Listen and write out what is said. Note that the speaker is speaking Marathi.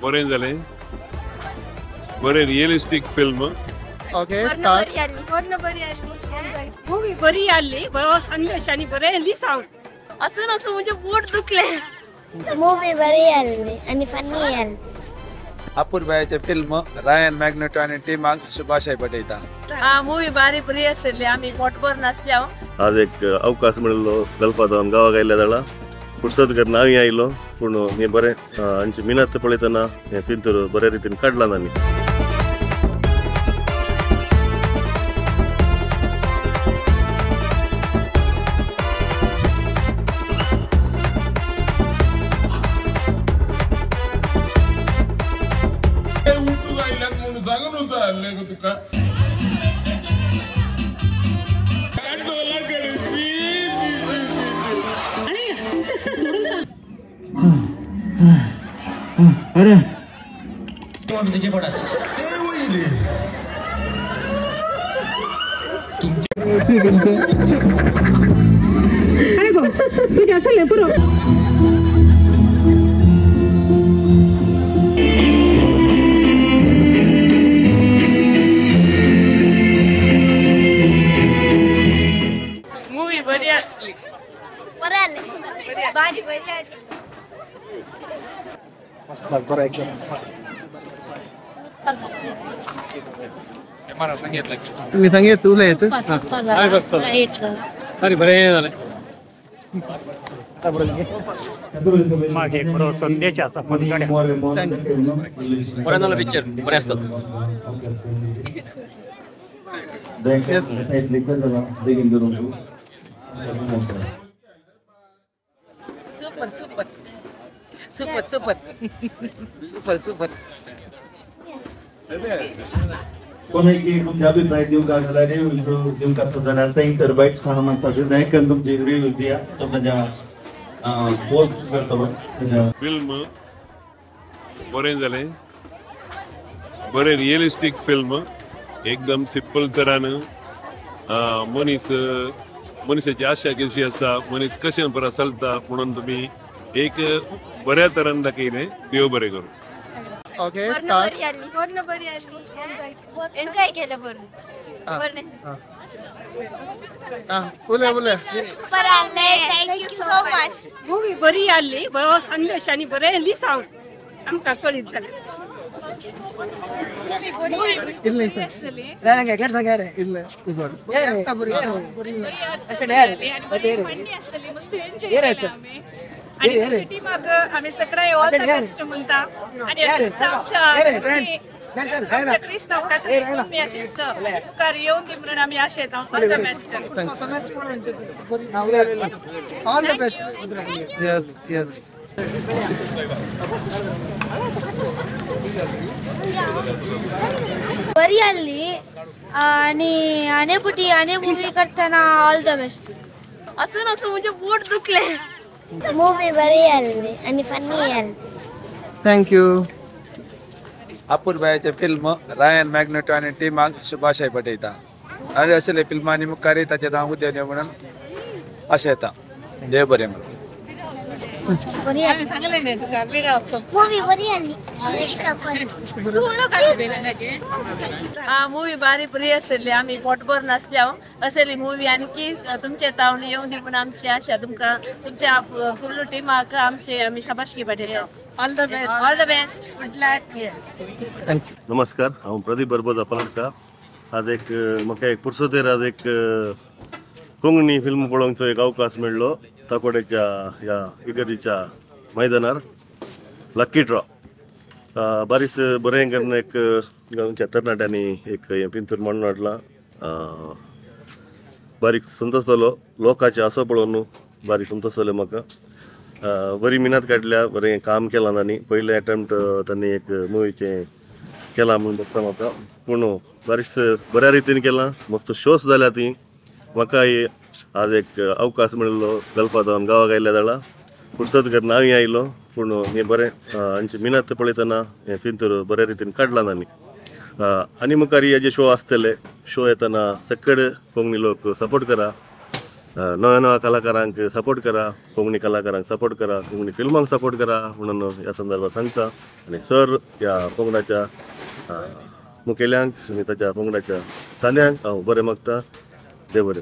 बरें जालें बरें रियलिस्टीक फिल्म ओके मूवी बरी आली बरो संदेश आणि बरे लिसाव असून म्हणजे पोट दुखले मूवी बरी आली आणि फनी आली अपूर्वाचे फिल्म रायन मॅग्नेटो आणि टिमाक शुभाशय पटयता हा मूवी बारी बरी आसली आम्ही पोटभर नासल्या आज एक अवकाश मेळिल्लो गल्फातावन गांवाक आयल्या जाणा फुर्सत कर हांवें आयलो पूण हें बरें हांची मिनत पळयतना हें फिल्म तर बऱ्या रितीन काडलां तांणी मूवी बरी असली बारी बरी आली तुम्ही सांगितलं तुला येतं अरे बरें जालें मागे बरो संदेश आसा पलीकडे बरें जालें पिक्चर बरें आसता super super super super super super कोणाची तुमच्या अभिप्राय दिवंक जाल्यार रिव्ह्यू दिवंक आसत जाल्यार ते इंटरबाईट हा माणसाचे जायकन तुमचे रिव्ह्यू दिया तो ताच्या पोस्ट करता फिल्म बरें जालें बरें रियलिस्टीक फिल्म एकदम सिंपल तरान मनशाची आशा कशी आसा मनीस कशें बरो चलता म्हणून तुमी एक बऱ्या तरान दाखयलें देव बरें करूं ओके बरी आली एन्जॉय केलं बरं बोले सुपर आले थँक्यू सो मच मूवी बरी आली बरो संदेश आणि बरे लिसाव आमकां कळीत जालें आम्ही सगळे ऑल द बेस्ट म्हणता आणि आमच्या क्रिस्तांव तुम्ही अशीच मुखार येऊन दी म्हणून आम्ही आशेत all the best all the best yes yes बरी आली आणि मूवी करताना ऑल द बेस्ट असून म्हणजे पोट दुखले मूवी बरी आली आणि फनी आली थँक्यू अपूर्वाचे फिल्म रायन मॅग्नेटो आणि टिमाक शुभाशय पटयता आणि असले फिल्मांनी मुखार ताचे नांव उदेव म्हणून अशें येता देव बरें म्हणून मूवी बरी आली हा मूवी बारी बरी आसली आम्ही पोटभर नासल्या असली मूवी आणखी तुमच्या तावन येऊन दी म्हणून आमची आशा तुमकां तुमच्या फुल टिमाक आम्ही शाबासकी पाठयता ऑल द बेस्ट नमस्कार हांव प्रदीप बरबोदा पलटकार आज एक म्हाका एक फुर्सतेर आज एक कोंकणी फिल्म पळोवंकचो एक अवकाश मेळ्ळो ताकोड्याच्या ह्या इगर्जीच्या मैदानार लक्की ड्रॉ बारीच बरें करून एक गांवच्या तरणाट्यांनी एक पिंतूर म्हणून हाडला बारीक संतोष जालो लोकांचे आसो पळोवन बारीक संतोष जालो म्हाका बरी मिनत काडल्या बरें काम केलां तांणी पयले अटेम्प्ट तांणी एक मुवीचें केलां म्हणून दिसता म्हाका पूण बारीक बऱ्या रितीन केलां मस्त शोस जाल्या ती म्हाका आज एक अवकाश मेळिल्लो गल्फातावन गांवाक आयल्या जाणा फुर्सत कर हांवें आयलो पूण हें बरें हांची मिनत पळयतना हें फिल्म तर बऱ्या रितीन काडलां तांणी आनी मुखार हे जे शो आसतले शो येतना सकड कोंकणी लोक सपोर्ट करा नव्या नव्या कलाकारांक सपोर्ट करा, कोंकणी कलाकारांक सपोर्ट करा, कोंकणी फिल्मांक सपोर्ट करा म्हणून ह्या संदर्भात सांगता. आनी सर ह्या पंगडाच्या मुखेल्यांक आनी ताच्या पंगडाच्या तान्यांक हांव बरें मागता. देव बरें.